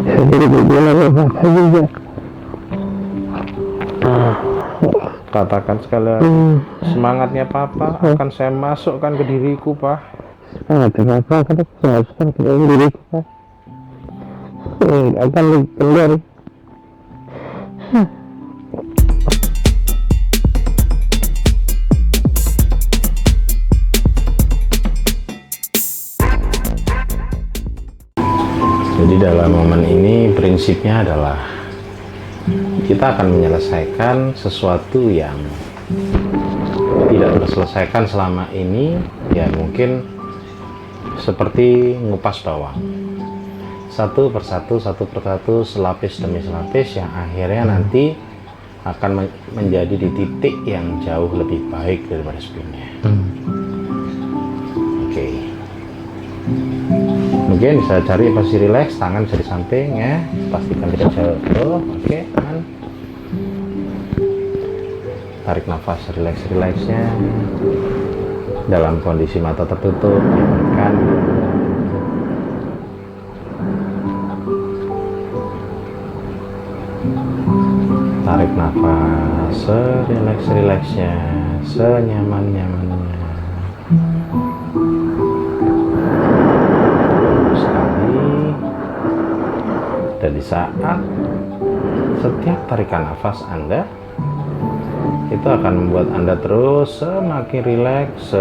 Jadi bilang apa juga. Katakan sekali semangatnya papa akan saya masukkan ke diriku, Pak. Semangatnya papa akan saya masukkan ke dalam diriku, Pak. Akan keluar. Jadi dalam momen ini prinsipnya adalah kita akan menyelesaikan sesuatu yang tidak terselesaikan selama ini, ya mungkin seperti ngupas bawang, satu persatu, selapis demi selapis, yang akhirnya nanti akan menjadi di titik yang jauh lebih baik daripada sebelumnya. Oke. Mungkin bisa cari posisi rileks, tangan bisa di samping ya, pastikan tidak jatuh. Oke, tangan. Tarik nafas rileks-rileksnya dalam kondisi mata tertutup, kan. Tarik nafas serileks-rileksnya, senyaman-nyamannya. Dan di saat setiap tarikan nafas Anda itu akan membuat Anda terus semakin rileks,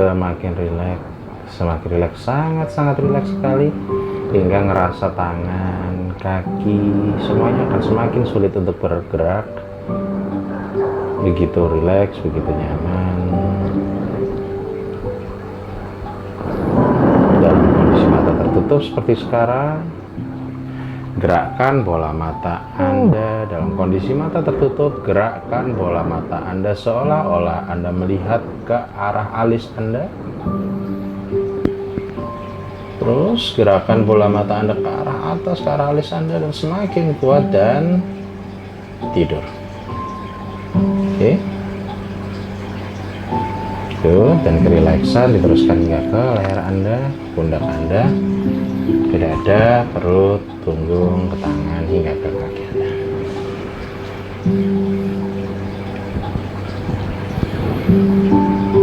sangat-sangat rileks sekali, hingga ngerasa tangan, kaki, semuanya akan semakin sulit untuk bergerak. Begitu rileks, begitu nyaman. Dalam kondisi mata tertutup seperti sekarang, gerakkan bola mata Anda dalam kondisi mata tertutup. Gerakkan bola mata Anda seolah-olah Anda melihat ke arah alis Anda. Terus gerakan bola mata Anda ke arah atas, ke arah alis Anda, dan semakin kuat, dan tidur. Oke. Tuh, dan kerileksan diteruskan hingga ke leher Anda, pundak Anda, ke dada, perut, punggung, ke tangan, hingga ke kaki Anda.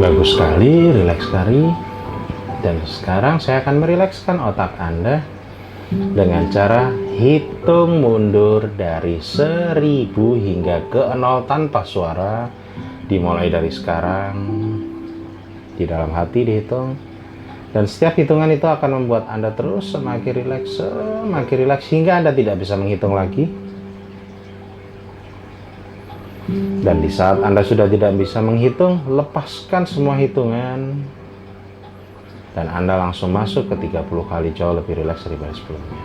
Bagus sekali, rileks sekali. Dan sekarang saya akan merilekskan otak Anda dengan cara hitung mundur dari 1000 hingga ke 0 tanpa suara. Dimulai dari sekarang, di dalam hati dihitung. Dan setiap hitungan itu akan membuat Anda terus semakin rileks hingga Anda tidak bisa menghitung lagi. Dan di saat Anda sudah tidak bisa menghitung, lepaskan semua hitungan. Dan Anda langsung masuk ke 30 kali jauh lebih rileks daripada sebelumnya.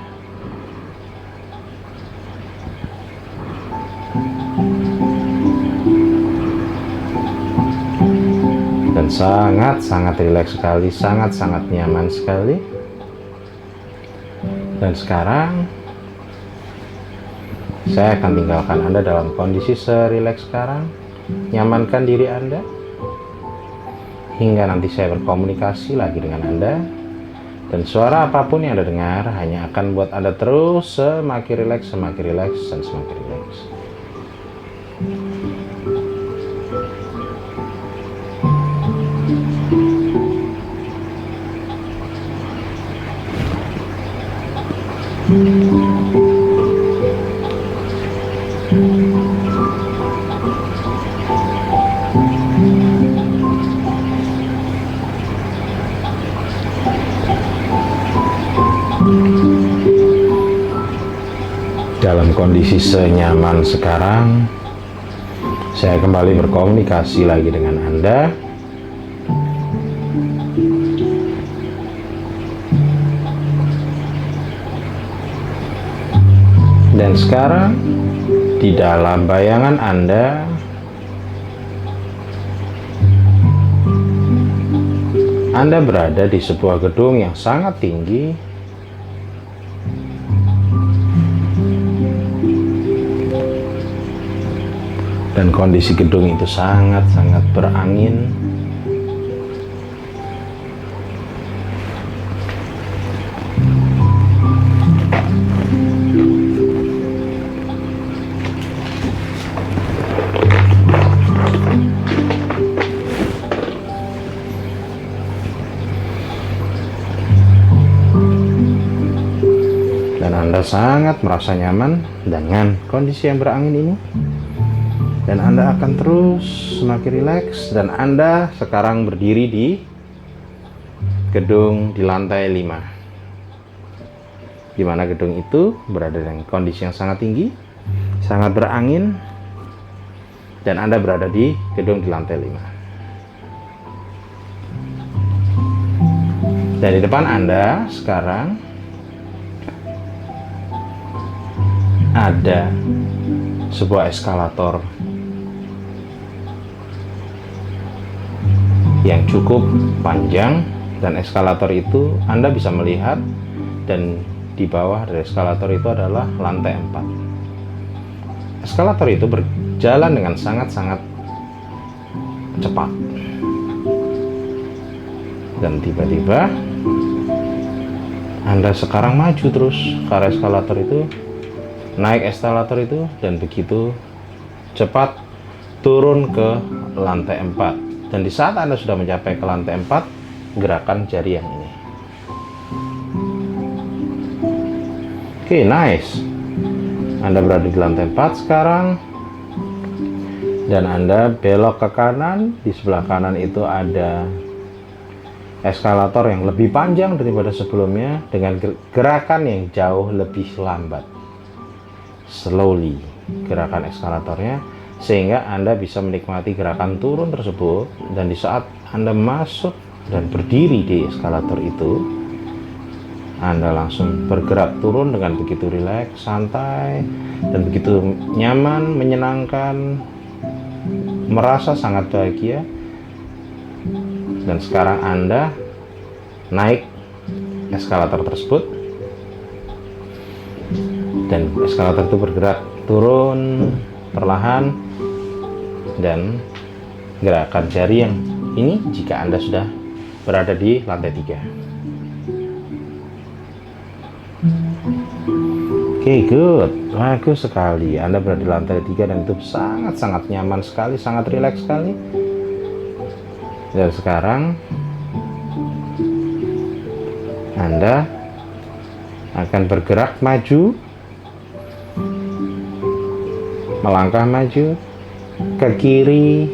Dan sangat-sangat rileks sekali, sangat-sangat nyaman sekali. Dan sekarang saya akan tinggalkan Anda dalam kondisi serileks sekarang. Nyamankan diri Anda hingga nanti saya berkomunikasi lagi dengan Anda. Dan suara apapun yang Anda dengar hanya akan buat Anda terus semakin rileks, dan semakin rileks. Dalam kondisi senyaman sekarang, saya kembali berkomunikasi lagi dengan Anda. Dan sekarang, di dalam bayangan Anda berada di sebuah gedung yang sangat tinggi. Dan kondisi gedung itu sangat-sangat berangin. dan Anda sangat merasa nyaman dengan kondisi yang berangin ini, dan Anda akan terus semakin rileks. Dan Anda sekarang berdiri di gedung di lantai 5, di mana gedung itu berada dalam kondisi yang sangat tinggi, sangat berangin, dan Anda berada di gedung di lantai 5. Dan di depan Anda sekarang ada sebuah eskalator yang cukup panjang, dan eskalator itu Anda bisa melihat, dan di bawah dari eskalator itu adalah lantai 4. Eskalator itu berjalan dengan sangat-sangat cepat, dan tiba-tiba Anda sekarang maju terus ke arah eskalator itu, naik eskalator itu, dan begitu cepat turun ke lantai 4. Dan di saat Anda sudah mencapai ke lantai 4, gerakan jari yang ini. Oke, nice. Anda berada di lantai 4 sekarang, dan Anda belok ke kanan. Di sebelah kanan itu ada eskalator yang lebih panjang daripada sebelumnya, dengan gerakan yang jauh lebih lambat, slowly gerakan eskalatornya, sehingga Anda bisa menikmati gerakan turun tersebut. Dan di saat Anda masuk dan berdiri di eskalator itu, Anda langsung bergerak turun dengan begitu rileks, santai, dan begitu nyaman, menyenangkan, merasa sangat bahagia. Dan sekarang Anda naik eskalator tersebut, dan eskalator itu bergerak turun perlahan, dan gerakan jari yang ini jika Anda sudah berada di lantai 3. Oke, good, bagus sekali. Anda berada di lantai 3 dan itu sangat-sangat nyaman sekali, sangat rileks sekali. Dan sekarang Anda akan bergerak maju, melangkah maju ke kiri,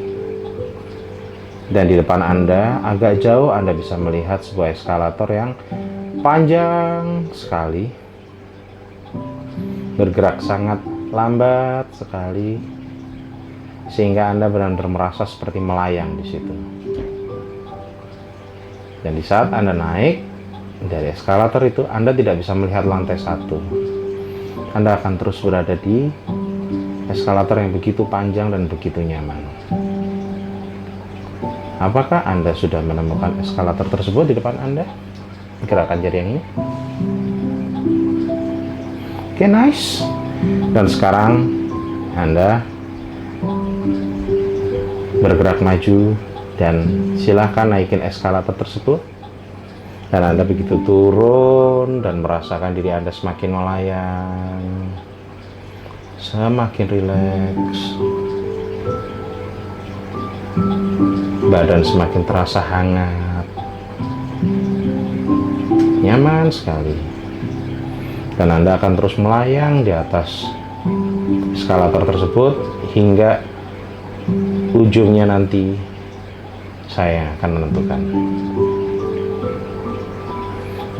dan di depan Anda agak jauh Anda bisa melihat sebuah eskalator yang panjang sekali, bergerak sangat lambat sekali, sehingga Anda benar-benar merasa seperti melayang di situ. Dan di saat Anda naik dari eskalator itu, Anda tidak bisa melihat lantai 1. Anda akan terus berada di eskalator yang begitu panjang dan begitu nyaman. Apakah Anda sudah menemukan eskalator tersebut di depan Anda? Gerakan jari yang ini. Oke, nice. Dan sekarang Anda bergerak maju, dan silahkan naikin eskalator tersebut. Dan Anda begitu turun dan merasakan diri Anda semakin melayang, semakin rileks, badan semakin terasa hangat, nyaman sekali. Dan Anda akan terus melayang di atas eskalator tersebut hingga ujungnya nanti saya akan menentukan.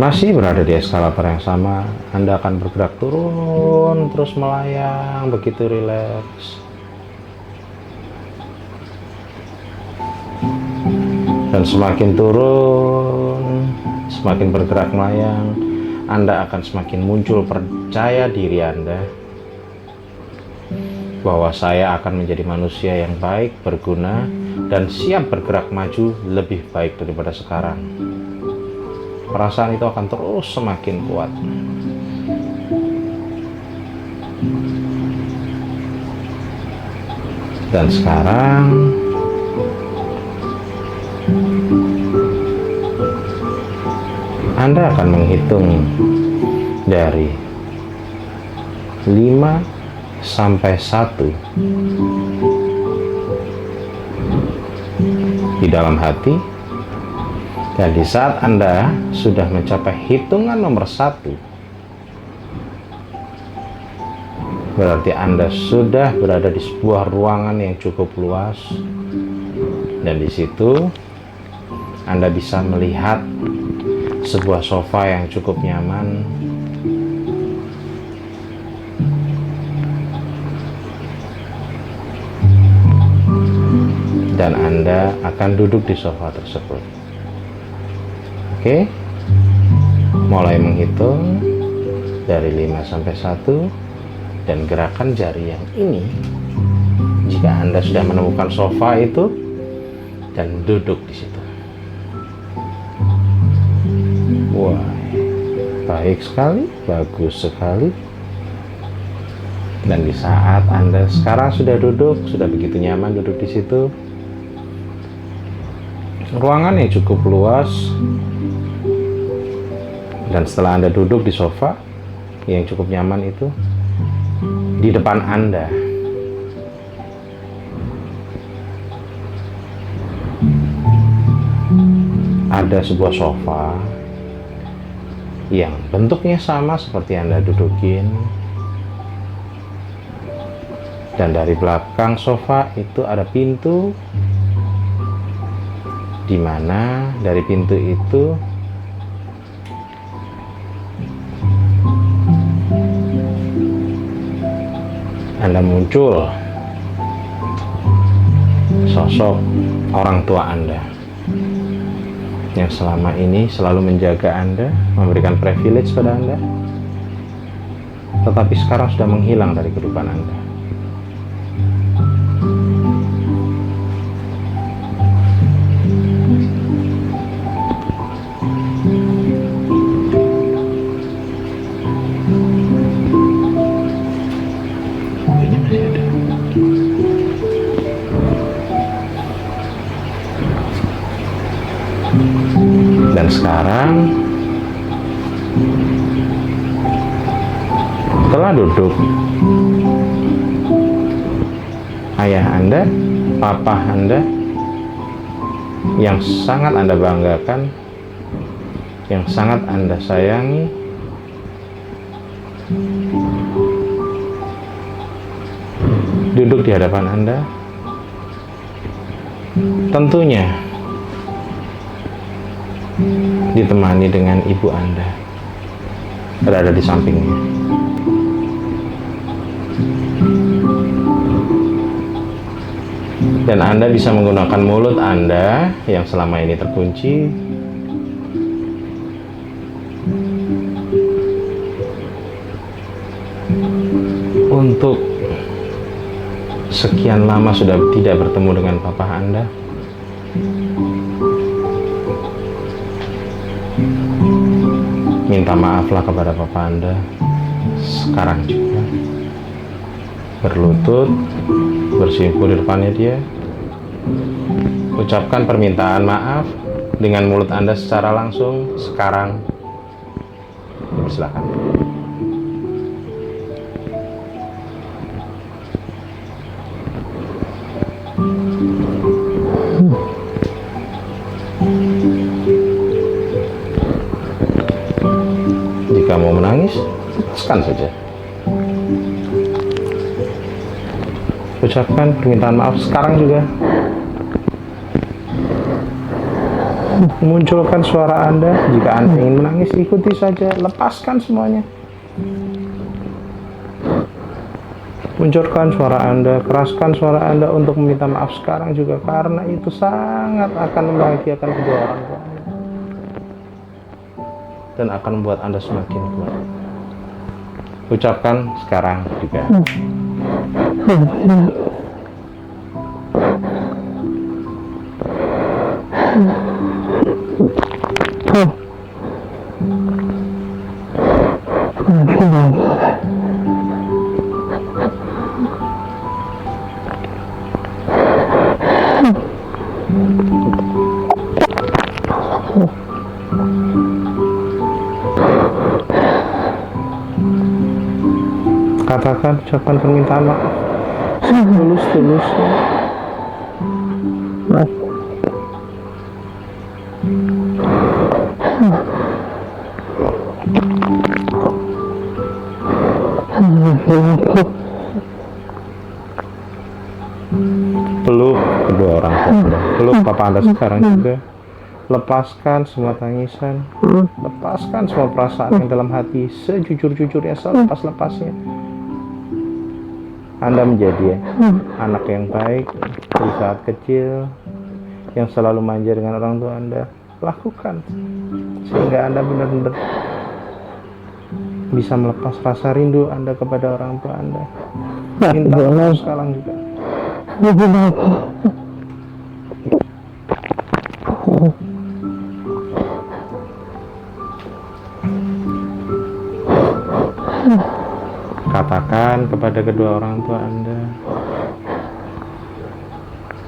Masih berada di eskalator yang sama, Anda akan bergerak turun, terus melayang, begitu rileks. Dan semakin turun, semakin bergerak melayang, Anda akan semakin muncul percaya diri Anda bahwa saya akan menjadi manusia yang baik, berguna, dan siap bergerak maju lebih baik daripada sekarang. Perasaan itu akan terus semakin kuat. Dan sekarang Anda akan menghitung dari 5 sampai 1 di dalam hati. Dan di saat Anda sudah mencapai hitungan nomor 1, berarti Anda sudah berada di sebuah ruangan yang cukup luas, dan di situ Anda bisa melihat sebuah sofa yang cukup nyaman, dan Anda akan duduk di sofa tersebut. Oke, mulai menghitung dari 5 sampai 1, dan gerakan jari yang ini jika Anda sudah menemukan sofa itu dan duduk di situ. Wah, baik sekali, bagus sekali. Dan di saat Anda sekarang sudah duduk, sudah begitu nyaman duduk di situ, ruangan yang cukup luas, dan setelah Anda duduk di sofa yang cukup nyaman itu, di depan Anda ada sebuah sofa yang bentuknya sama seperti Anda dudukin, dan dari belakang sofa itu ada pintu, di mana dari pintu itu Anda muncul sosok orang tua Anda yang selama ini selalu menjaga Anda, memberikan privilege pada Anda, tetapi sekarang sudah menghilang dari kehidupan Anda. Ini masih ada. Dan sekarang setelah duduk, ayah Anda, papa Anda yang sangat Anda banggakan, yang sangat Anda sayangi, duduk di hadapan Anda. Tentunya ditemani dengan ibu Anda berada di sampingnya. Dan Anda bisa menggunakan mulut Anda yang selama ini terkunci untuk sekian lama sudah tidak bertemu dengan papa Anda. Minta maaflah kepada papa Anda sekarang juga. Berlutut, bersimpuh di depannya dia. Ucapkan permintaan maaf dengan mulut Anda secara langsung sekarang. Silakan. Jika mau menangis, lepaskan saja. Ucapkan permintaan maaf sekarang juga. Munculkan suara Anda. Jika Anda ingin menangis, ikuti saja. Lepaskan semuanya. Munculkan suara Anda, keraskan suara Anda untuk meminta maaf sekarang juga, karena itu sangat akan membahagiakan kedua orang tua Anda dan akan membuat Anda semakin kuat. Ucapkan sekarang juga. Katakan, ucapkan permintaan maaf tulus-tulusnya. Peluk kedua orang tua Anda, peluk papa Anda sekarang juga. Lepaskan semua tangisan, lepaskan semua perasaan yang dalam hati sejujur-jujurnya, selepas-lepasnya. Anda menjadi anak yang baik di saat kecil, yang selalu manja dengan orang tua Anda. Lakukan sehingga Anda benar-benar bisa melepas rasa rindu Anda kepada orang tua Anda. Minta maaf sekarang juga. Katakan kepada kedua orang tua Anda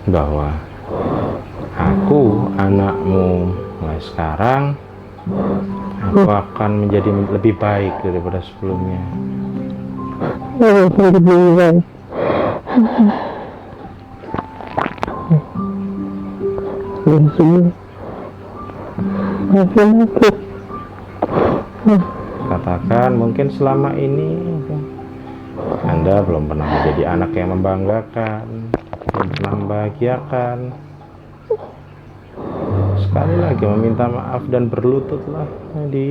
bahwa aku, anakmu, mulai sekarang aku akan menjadi lebih baik daripada sebelumnya. Katakan, mungkin selama ini Anda belum pernah menjadi anak yang membanggakan, belum pernah membahagiakan. Sekali lagi meminta maaf dan berlututlah di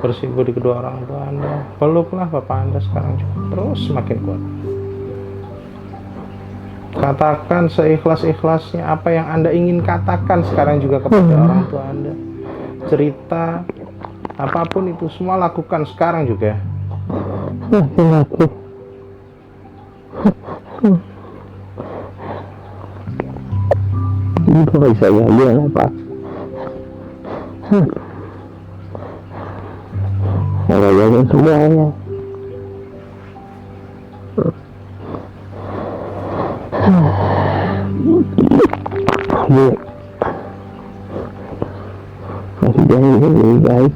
bersimpuh di kedua orang tua Anda. Peluklah Bapak Anda sekarang juga, terus semakin kuat. Katakan seikhlas-ikhlasnya apa yang Anda ingin katakan sekarang juga kepada orang tua Anda. Cerita apapun itu semua lakukan sekarang juga. Ini kok bisa jalan apa? Kalau jalan semuanya. Masih jangan lebih baik.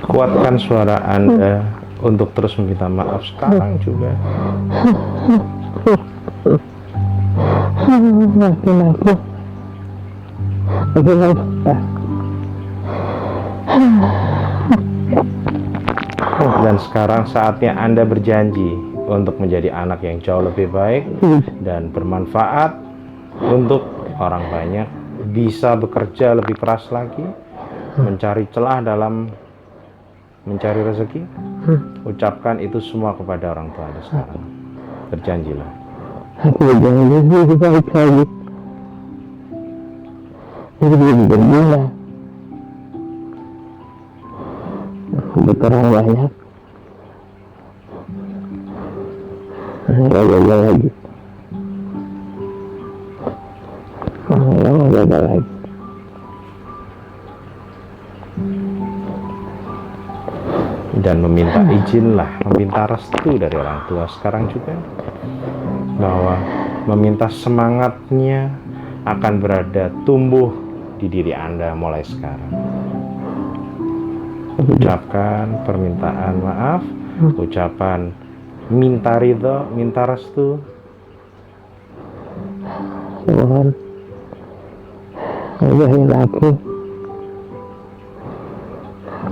Kuatkan suara Anda untuk terus meminta maaf sekarang juga. Dan sekarang saatnya Anda berjanji untuk menjadi anak yang jauh lebih baik dan bermanfaat untuk orang banyak, bisa bekerja lebih keras lagi, mencari celah dalam mencari rezeki. Ucapkan itu semua kepada orang tua Anda sekarang. Berjanjilah. Aku berjanji lebih baik lagi. Ini lebih berguna. Berterang banyak. Saya gagal lagi. Saya gagal lagi. Dan meminta izinlah, meminta restu dari orang tua sekarang juga, bahwa meminta semangatnya akan berada tumbuh di diri Anda mulai sekarang. Ucapkan permintaan maaf, ucapan minta ridho, minta restu. Tuhan, ajarin aku.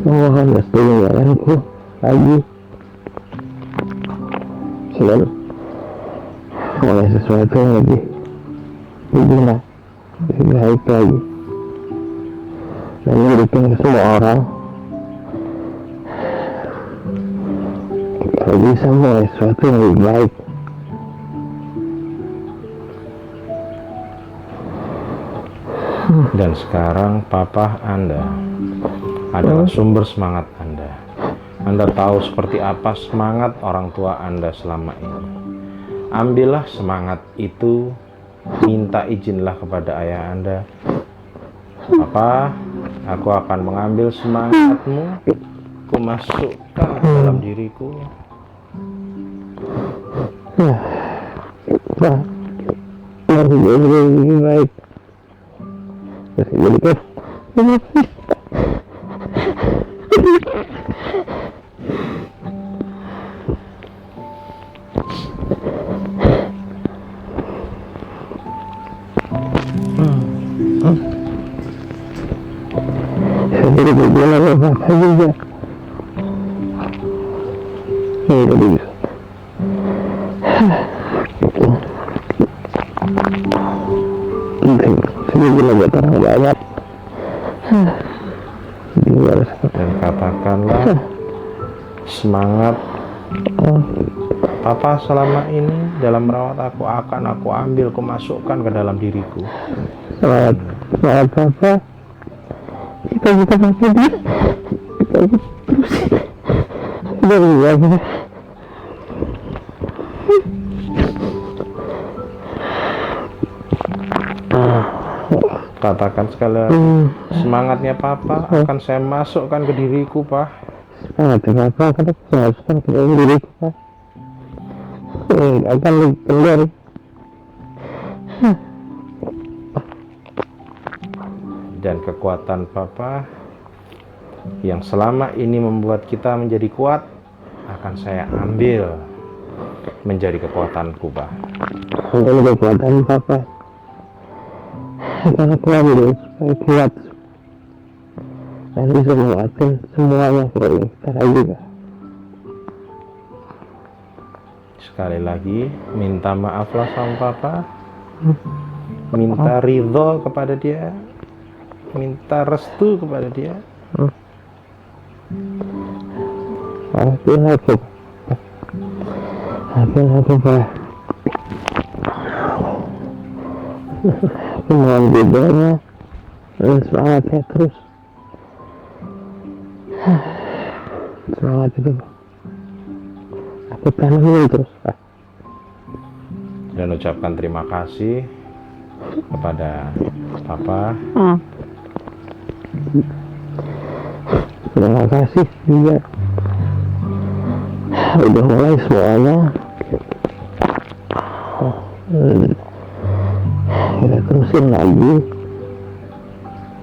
Mohon restunya jalanku lagi. Selalu mulai sesuatu yang lebih berguna, lebih baik lagi, dan memberikan ke semua orang. Kalau bisa mulai sesuatu yang lebih baik. Dan sekarang papa Anda adalah sumber semangat Anda. Anda tahu seperti apa semangat orang tua Anda selama ini. Ambillah semangat itu, minta izinlah kepada ayah Anda. Papa, aku akan mengambil semangatmu, ku masukkan ke dalam diriku, Pak, harus jadi lebih baik. Harus jadikan lebih jadi berjalan apa juga. Jadi bisa. Saya bilang buat orang banyak. Dan katakanlah semangat Papa selama ini dalam merawat aku akan aku ambil, aku masukkan ke dalam diriku. Semangat Papa. Kita Papa dia. Kita terus. Dari mana? Katakan sekali lagi, semangatnya Papa akan saya masukkan ke diriku, Pak. Semangatnya Papa akan saya masukkan ke dalam diriku, Pak. Akan keluar. Dan kekuatan Papa yang selama ini membuat kita menjadi kuat akan saya ambil menjadi kekuatanku, Pak. Ini kekuatan Papa akan aku ambil supaya kuat dan bisa menguatkan semuanya sekarang juga. Sekali lagi minta maaflah sama Papa, minta ridho kepada dia, minta restu kepada dia. Maafin aku Pak. Aku mohon doanya dan semangatnya terus. Semangat itu aku tanamin terus, Pak. Dan ucapkan terima kasih kepada Papa. Terima kasih juga udah mulai semuanya. Kita terusin lagi.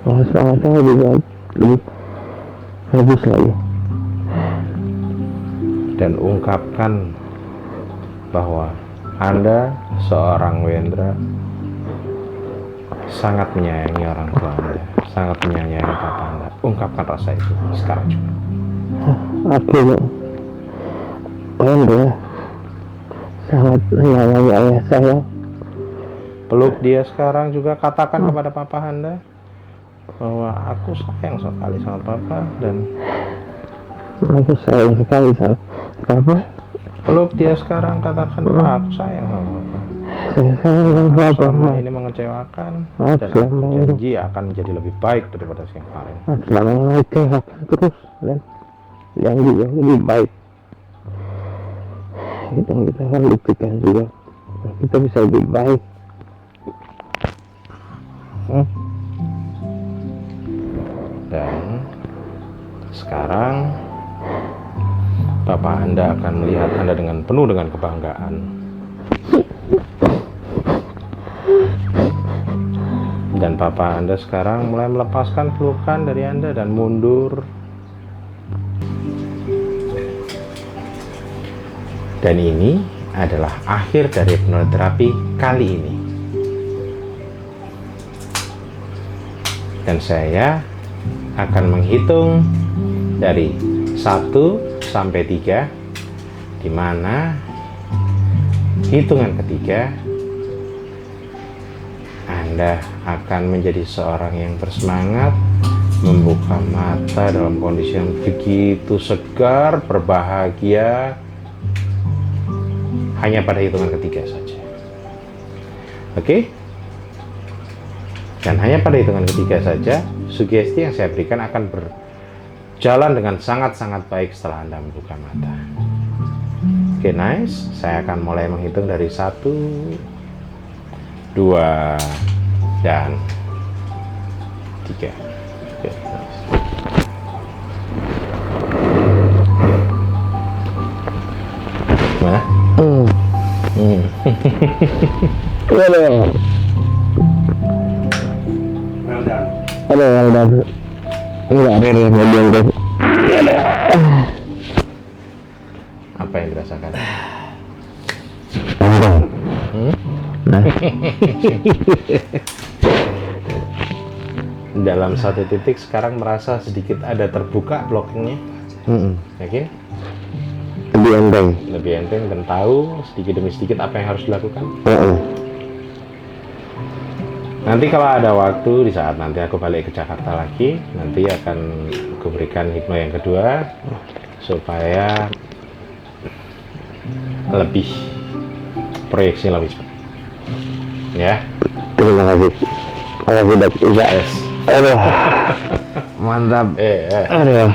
Semangatnya juga lebih bagus lagi. Dan ungkapkan bahwa Anda seorang Wendra sangat menyayangi orang tua Anda, sangat menyayangi Papa Anda. Ungkapkan rasa itu sekarang juga. Aku Wendra sangat menyayangi ayah saya. Peluk dia sekarang juga, katakan kepada Papa Anda bahwa aku sayang sekali sama Papa, dan aku sayang sekali sama Papa. peluk dia sekarang, katakan, Pak, aku sayang sama Papa. Saya sayang sama Papa. Selama ini mengecewakan, dan aku janji akan menjadi lebih baik daripada yang kemarin. Selama mengecewakan terus dan yang juga lebih baik. Itu kita akan buktikan juga kita bisa lebih baik. Dan sekarang Papa Anda akan melihat Anda dengan penuh dengan kebanggaan. Dan Papa Anda sekarang mulai melepaskan pelukan dari Anda dan mundur. Dan ini adalah akhir dari hipnoterapi kali ini. Dan saya akan menghitung dari 1 sampai 3, di mana hitungan ketiga Anda akan menjadi seorang yang bersemangat, membuka mata dalam kondisi yang begitu segar, berbahagia, hanya pada hitungan ketiga saja. Oke? Dan hanya pada hitungan ketiga saja, sugesti yang saya berikan akan berjalan dengan sangat-sangat baik setelah Anda membuka mata. Oke, nice. Saya akan mulai menghitung dari 1, 2, dan 3. Oke, nice. Nah. Aduh. Aduh, udah. Enggak, ini mobil deh. Apa yang dirasakan? Nah, Dalam satu titik sekarang merasa sedikit ada terbuka blockingnya. Yakin? lebih enteng. Lebih enteng dan tahu sedikit demi sedikit apa yang harus dilakukan. Nanti kalau ada waktu, di saat nanti aku balik ke Jakarta lagi, nanti akan aku berikan hipno yang kedua supaya lebih proyeksi lebih cepat. Ya. Terima kasih. Makasih Dok. Iya. Yes. Aduh. Mantap. Aduh.